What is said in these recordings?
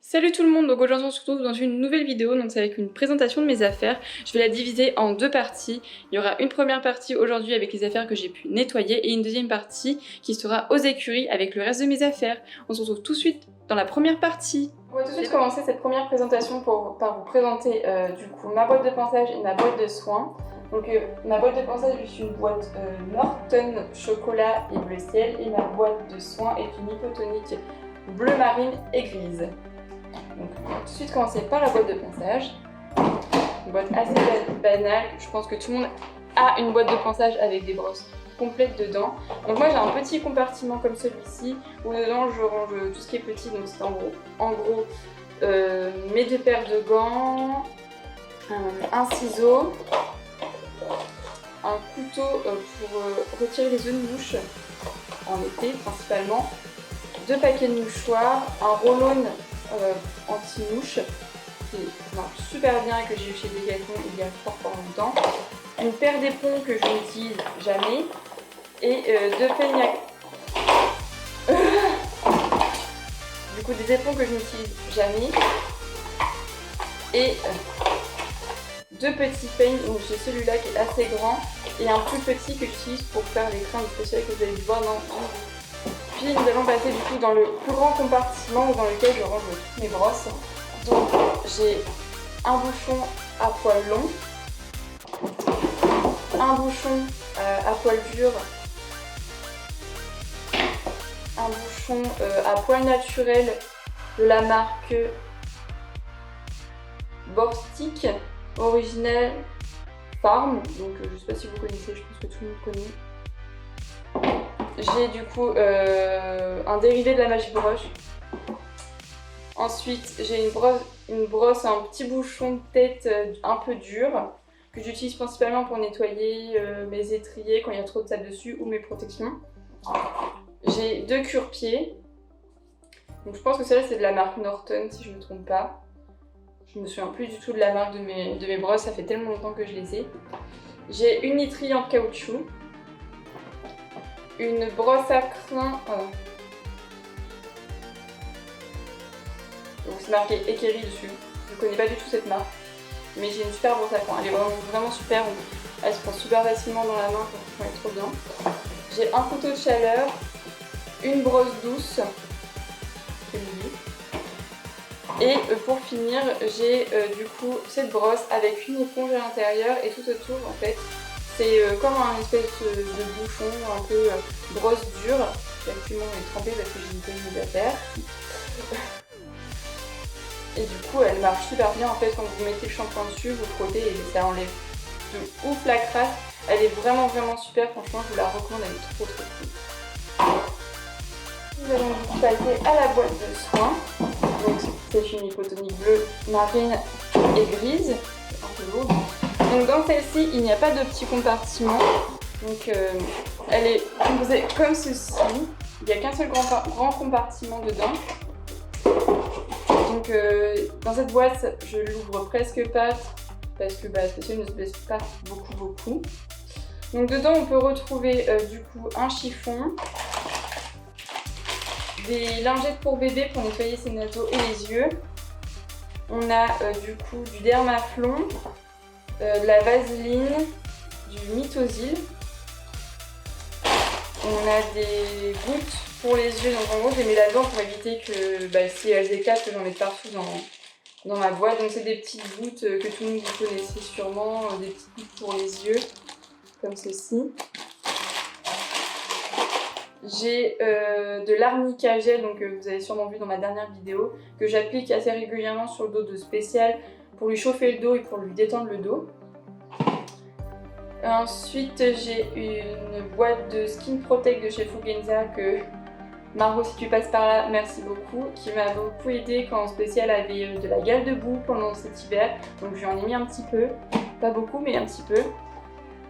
Salut tout le monde, donc aujourd'hui on se retrouve dans une nouvelle vidéo, donc c'est avec une présentation de mes affaires. Je vais la diviser en deux parties. Il y aura une première partie aujourd'hui avec les affaires que j'ai pu nettoyer et une deuxième partie qui sera aux écuries avec le reste de mes affaires. On se retrouve tout de suite dans la première partie. On va tout de suite commencer cette première présentation par vous présenter du coup ma boîte de pinçage et ma boîte de soins. Donc ma boîte de pinçage est une boîte Norton chocolat et bleu ciel et ma boîte de soins est une hypotonique bleu marine et grise. Donc on va tout de suite commencer par la boîte de pinçage. Une boîte assez banale, je pense que tout le monde a une boîte de pinçage avec des brosses complètes dedans. Donc moi j'ai un petit compartiment comme celui-ci où dedans je range tout ce qui est petit, donc c'est en gros mes deux paires de gants, un ciseau, un couteau pour retirer les œufs de mouche en été principalement, deux paquets de mouchoirs, un roll-on anti-mouche qui marche super bien et que j'ai eu chez Decathlon il y a fort longtemps, une paire d'éponges que je n'utilise jamais et deux peignes du coup des éponges que je n'utilise jamais et deux petits peignes. Donc j'ai celui-là qui est assez grand et un plus petit que j'utilise pour faire les crayons spéciaux que vous allez voir dans Puis nous allons passer du coup dans le plus grand compartiment dans lequel je range toutes mes brosses. Donc j'ai un bouchon à poil long, un bouchon à poil dur, un bouchon à poil naturel de la marque Borstic Original Farm. Donc je sais pas si vous connaissez, je pense que tout le monde connaît. J'ai du coup un dérivé de la Magic Brush. Ensuite, j'ai une brosse à un petit bouchon de tête un peu dur que j'utilise principalement pour nettoyer mes étriers quand il y a trop de sable dessus ou mes protections. J'ai deux cure-pieds. Donc je pense que celle-là c'est de la marque Norton si je ne me trompe pas. Je me souviens plus du tout de la marque de mes brosses, ça fait tellement longtemps que je les ai. J'ai une étrille en caoutchouc. Une brosse à crin, donc c'est marqué Ekeri dessus, je ne connais pas du tout cette marque, mais j'ai une super brosse à crin, elle est vraiment super, elle se prend super facilement dans la main, elle est trop bien. J'ai un couteau de chaleur, une brosse douce, et pour finir j'ai du coup cette brosse avec une éponge à l'intérieur et tout autour en fait. C'est comme un espèce de bouchon, un peu brosse dure, qui actuellement est trempée parce que j'ai une tenue d'affaires. Et du coup elle marche super bien en fait, quand vous mettez le shampoing dessus, vous frottez et ça enlève de ouf la crasse. Elle est vraiment super, franchement je vous la recommande, elle est trop cool. Nous allons donc passer à la boîte de soins. Donc c'est une hypotonique bleue, marine et grise, c'est un peu lourd. Donc dans celle-ci, il n'y a pas de petit compartiment, donc elle est composée comme ceci, il n'y a qu'un seul grand compartiment dedans. Donc dans cette boîte, je l'ouvre presque pas parce que spécial ne se baisse pas beaucoup. Donc dedans, on peut retrouver du coup un chiffon, des lingettes pour bébé pour nettoyer ses naseaux et les yeux. On a du coup du Dermaflon, de la vaseline, du Mitosil. On a des gouttes pour les yeux, donc en gros je les mets là-dedans pour éviter que si elles éclatent, que j'en mette partout dans ma boîte. Donc c'est des petites gouttes que tout le monde vous connaissez sûrement, des petites gouttes pour les yeux, comme ceci. J'ai de l'arnica gel, donc vous avez sûrement vu dans ma dernière vidéo, que j'applique assez régulièrement sur le dos de Spécial pour lui chauffer le dos et pour lui détendre le dos. Ensuite j'ai une boîte de Skin Protect de chez Fugenza que Margot, si tu passes par là, merci beaucoup, qui m'a beaucoup aidé quand Spécial avait de la gale de boue pendant cet hiver, donc je lui en ai mis un petit peu, pas beaucoup mais un petit peu.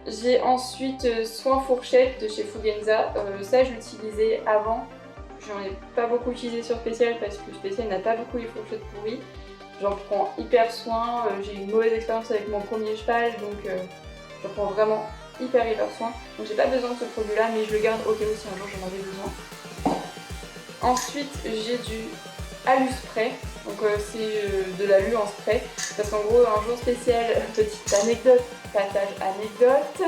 J'ai ensuite Soin Fourchette de chez Fugenza, ça je l'utilisais avant, j'en ai pas beaucoup utilisé sur Spécial parce que Spécial n'a pas beaucoup les fourchettes pourries. J'en prends hyper soin, j'ai eu une mauvaise expérience avec mon premier cheval, donc j'en prends vraiment hyper soin. Donc j'ai pas besoin de ce produit là, mais je le garde au cas où si un jour j'en avais besoin. Ensuite j'ai du alu spray. Donc c'est de l'alu en spray. Parce qu'en gros, un jour spécial, petite anecdote, passage anecdote.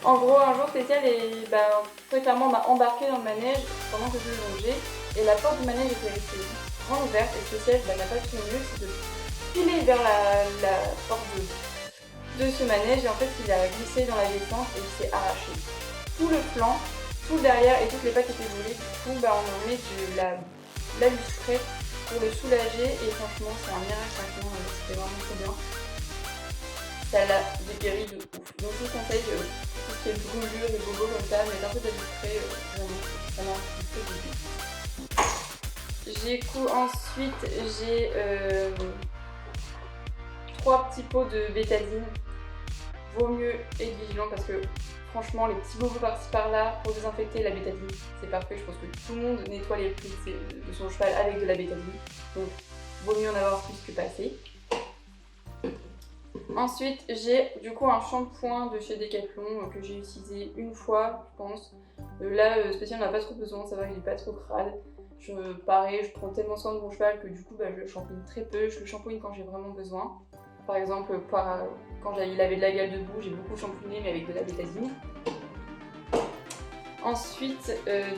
En gros, un jour spécial, et bah, très clairement, on m'a embarqué dans le manège pendant que je longeais. Et la porte du manège était restée grande ouverte. Et spécial n'a pas fait mieux, c'est de filer vers la porte de ce manège. Et en fait, il a glissé dans la descente et il s'est arraché tout le flanc, tout le derrière et toutes les pattes étaient volées. Du coup, bah, on en met de l'alu spray pour le soulager. Et franchement, c'est un miracle. C'était vraiment trop bien. Ça l'a dépéri de ouf. Donc je vous conseille tout ce qui est brûlure et bobo comme ça, mais un peu d'alu spray, vraiment, ça marche du tout. Ensuite, j'ai 3 petits pots de bétadine. Vaut mieux être vigilant parce que franchement, les petits bobos par-ci par-là pour désinfecter la bétadine, c'est parfait. Je pense que tout le monde nettoie les plis de son cheval avec de la bétadine. Donc, vaut mieux en avoir plus que pas assez. Ensuite, j'ai du coup un shampoing de chez Decathlon que j'ai utilisé une fois, je pense. Là, spécial, on n'a pas trop besoin, ça va, il est pas trop crade. Pareil, je prends tellement soin de mon cheval que du coup, bah, je le shampooine très peu. Je le shampooine quand j'ai vraiment besoin. Par exemple, quand il avait de la gale de boue, j'ai beaucoup shampooiné, mais avec de la bétadine. Ensuite,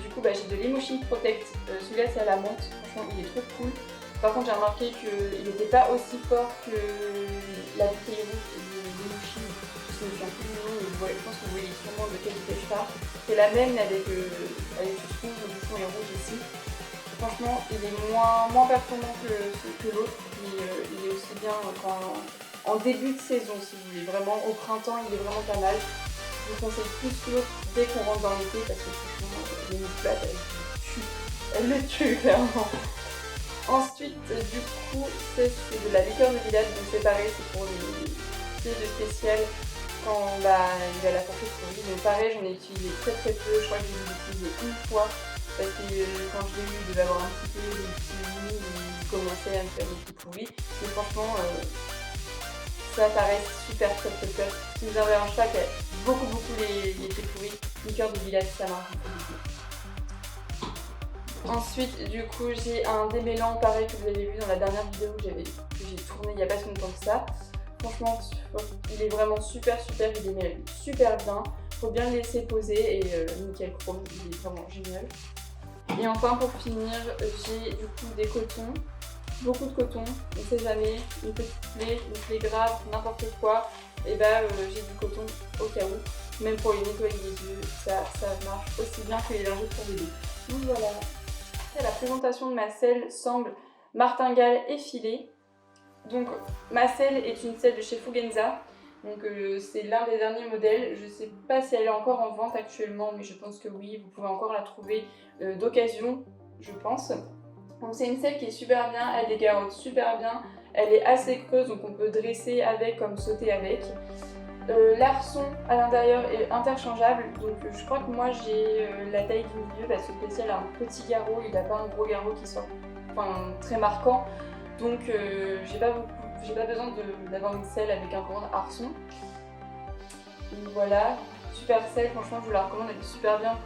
du coup, bah, j'ai de l'Emotion Protect. Celui-là, c'est à la menthe. Franchement, il est trop cool. Par contre, j'ai remarqué qu'il n'était pas aussi fort que la bouteille rouge de l'Emotion. Je me souviens plus du nom, mais je pense que vous voyez sûrement de quelle bouteille je parle. C'est la même avec du rouge, le bouchon est rouge ici. Franchement, il est moins performant que l'autre, mais il est aussi bien en début de saison, si vous voulez. Vraiment, au printemps, il est vraiment pas mal. Je vous conseille plus que l'autre dès qu'on rentre dans l'été, parce que franchement, les musclades, elles le tuent, clairement. Ensuite, du coup, c'est de la liqueur de village, donc c'est pareil, c'est pour les pieds de spécial quand il va à la fourchette pourrie. Donc pareil, j'en ai utilisé très peu, je crois que j'ai utilisé une fois, parce que quand je l'ai eu, il devait avoir un petit peu de petits mini, il commençait à me faire des petits pourris. Mais franchement, ça reste super top. Si vous avez un chat qui a beaucoup les pieds pourris, liqueur de village, ça marche beaucoup. Ensuite, du coup, j'ai un démêlant pareil que vous avez vu dans la dernière vidéo que j'ai tourné il n'y a pas si longtemps que ça. Franchement, il est vraiment super, il démêle super bien. Faut bien le laisser poser et nickel chrome, il est vraiment génial. Et enfin, pour finir, j'ai du coup des cotons, beaucoup de coton, on ne sait jamais, une petite plaie grave, n'importe quoi. Et bah, j'ai du coton au cas où, même pour les nettoyer les yeux, ça marche aussi bien que les lingettes pour bébé. Donc voilà. La présentation de ma selle semble martingale effilée. Donc ma selle est une selle de chez Fugenza. Donc c'est l'un des derniers modèles. Je ne sais pas si elle est encore en vente actuellement, mais je pense que oui, vous pouvez encore la trouver d'occasion, je pense. Donc c'est une selle qui est super bien, elle dégarotte super bien. Elle est assez creuse, donc on peut dresser avec comme sauter avec. L'arçon à l'intérieur est interchangeable, donc je crois que moi j'ai la taille du milieu parce que spécial a un petit garrot, il n'a pas un gros garrot qui sort très marquant, donc j'ai pas besoin d'avoir une selle avec un grand arçon. Donc voilà, super selle, franchement je vous la recommande, elle est super bien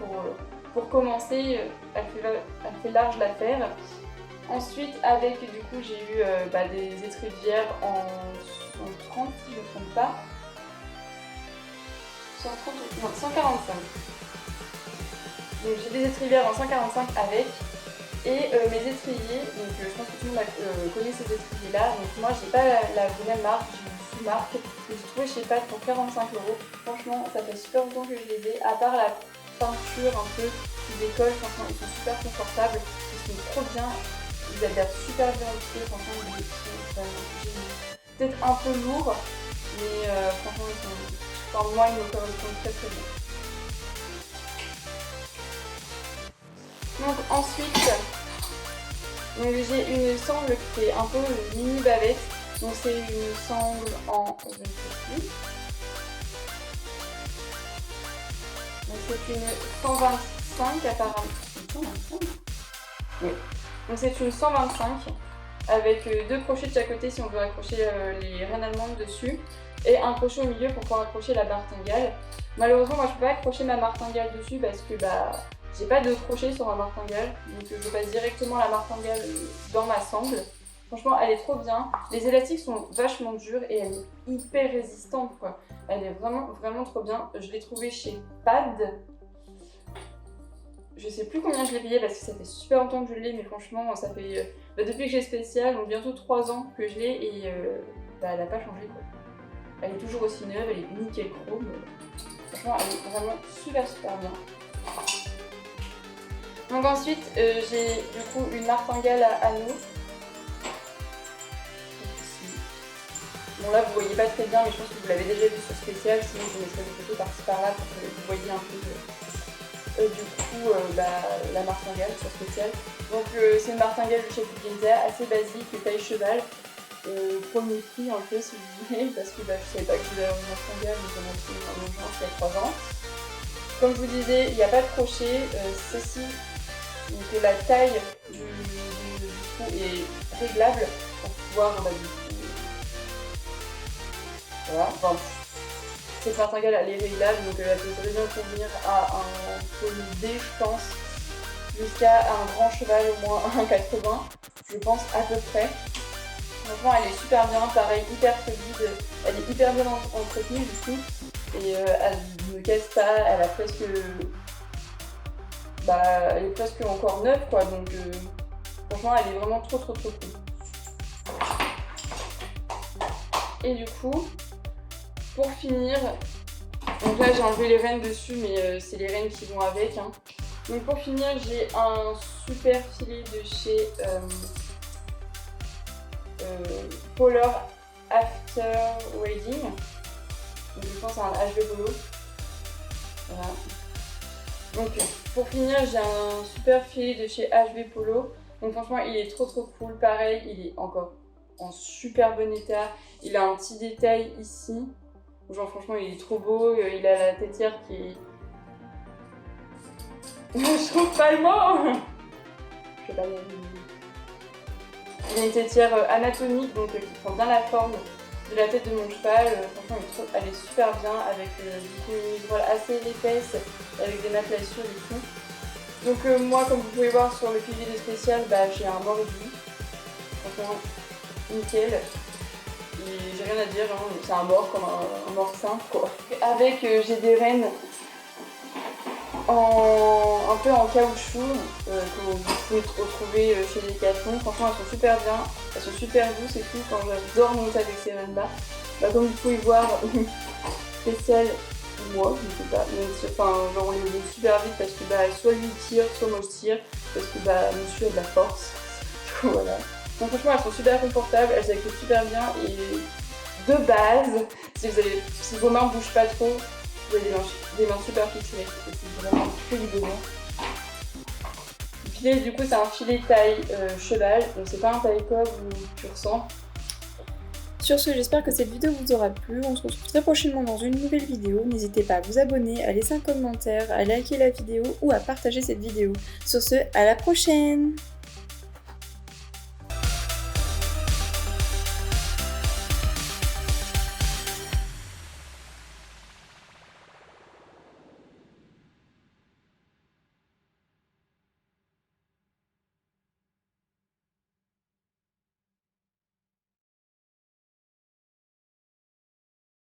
pour commencer, elle fait large l'affaire. Ensuite avec du coup j'ai eu des étrivières en 130 si je ne me trompe pas. 145. Donc j'ai des étrivières en 145 avec. Et mes étriers, donc je pense que tout le monde connaît ces étriers là. Donc moi j'ai pas la même marque, j'ai une sous-marque. J'ai trouvé chez Pat pour 45 €. Franchement ça fait super longtemps que je les ai. À part la peinture un peu qui décolle, franchement ils sont super confortables. Ils sont trop bien. Ils adhèrent super bien au pied. Franchement les pieds peut-être un peu lourds. Mais franchement ils sont... moi, ils me correspondent très bien. Donc ensuite, j'ai une sangle qui est un peu une mini bavette. Donc c'est une sangle en... je ne sais plus. Donc c'est une 125 apparemment. 125 ? Oui. Donc c'est une 125 avec 2 crochets de chaque côté si on veut accrocher les rênes allemandes dessus. Et un crochet au milieu pour pouvoir accrocher la martingale. Malheureusement, moi je peux pas accrocher ma martingale dessus parce que J'ai pas de crochet sur ma martingale, donc je passe directement la martingale dans ma sangle. Franchement, elle est trop bien. Les élastiques sont vachement durs et elle est hyper résistante, quoi. Elle est vraiment trop bien. Je l'ai trouvée chez Pad. Je sais plus combien je l'ai payé parce que ça fait super longtemps que je l'ai, mais franchement, ça fait depuis que j'ai spécial, donc bientôt 3 ans que je l'ai et elle a pas changé, quoi. Elle est toujours aussi neuve, elle est nickel chrome. Franchement, elle est vraiment super bien. Donc ensuite, j'ai du coup une martingale à anneaux. Bon là vous voyez pas très bien, mais je pense que vous l'avez déjà vu sur spécial, sinon je mettrai des photos par-ci par-là pour que vous voyez un peu la martingale sur spécial. Donc c'est une martingale de chez Ginza, assez basique, taille cheval. Premier prix un peu si vous voulez, parce que je savais pas que je voulais avoir une martingale, donc j'en ai acheté une en urgence il y a 3 ans. Comme je vous disais, il n'y a pas de crochet, ceci, donc la taille du trou est réglable pour pouvoir voilà. Enfin, cette martingale elle est réglable, donc elle peut très bien convenir à un polo D, je pense, jusqu'à un grand cheval, au moins 1,80, je pense à peu près. Franchement, elle est super bien, pareil, hyper solide, elle est hyper bien entretenue du coup, et elle ne casse pas, elle a presque. Elle est presque encore neuve, quoi, donc franchement, elle est vraiment trop cool. Et du coup, pour finir, donc là j'ai enlevé les rênes dessus, mais c'est les rênes qui vont avec. Hein. Donc pour finir, j'ai un super filet de chez Polar After Wedding. Donc je pense à un HB Polo. Voilà. Donc pour finir, j'ai un super filet de chez HB Polo. Donc franchement, il est trop cool. Pareil, il est encore en super bon état. Il a un petit détail ici. Genre franchement il est trop beau, il a la tétière qui est... Je trouve pas le mot. Je sais pas, il a une tétière anatomique, donc qui prend bien la forme de la tête de mon cheval. Franchement elle est super bien avec du coup une voile assez épaisse avec des matelassures et tout. Donc moi comme vous pouvez voir sur le filet de spécial, j'ai un mordu. Franchement nickel. Et j'ai rien à dire, hein. C'est un mort comme un mort simple quoi. Avec j'ai des rênes un peu en caoutchouc que vous pouvez retrouver chez Decathlon. Franchement elles sont super bien, elles sont super douces et tout. Quand j'adore monter avec ces rênes là. Comme vous pouvez voir, spécial moi, je ne sais pas, mais genre on les met super vite parce que soit lui tire, soit moi je tire, parce que monsieur a de la force. Voilà. Donc franchement elles sont super confortables, elles s'accrochent super bien et de base, si vos mains ne bougent pas trop, vous avez des mains super fixées et c'est vraiment que du bonheur. Le filet du coup c'est un filet taille cheval, donc c'est pas un taille cob ou pur sang. Sur ce, j'espère que cette vidéo vous aura plu. On se retrouve très prochainement dans une nouvelle vidéo. N'hésitez pas à vous abonner, à laisser un commentaire, à liker la vidéo ou à partager cette vidéo. Sur ce, à la prochaine!